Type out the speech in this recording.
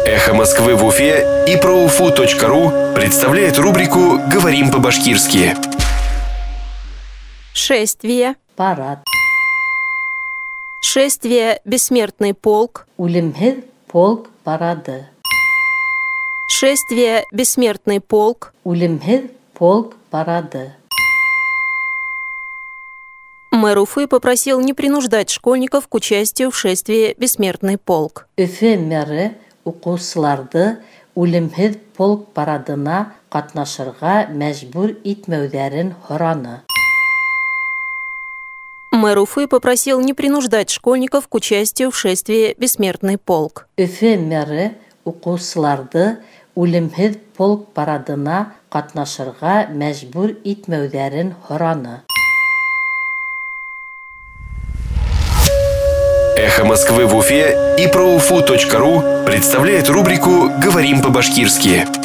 Эхо Москвы в Уфе и ProUFU.ru представляет рубрику «Говорим по-башкирски». Шествие. Парад. Шествие «Бессмертный полк». Үлемһеҙ полк парады. Шествие «Бессмертный полк». Үлемһеҙ полк парады. Мэр Уфы попросил не принуждать школьников к участию в шествии «Бессмертный полк». Өфө мэры уҡыусыларҙы үлемһеҙ полк парадына ҡатнашырға мәжбүр итмәүҙәрен һораны. Мэр Уфы попросил не принуждать школьников к участию в шествии «Бессмертный полк». Өфө мэры уҡыусыларҙы үлемһеҙ полк парадына ҡатнашырға мәжбүр итмәүҙәрен һораны. Эхо Москвы в Уфе и ProUFU.ru представляет рубрику «Говорим по-башкирски».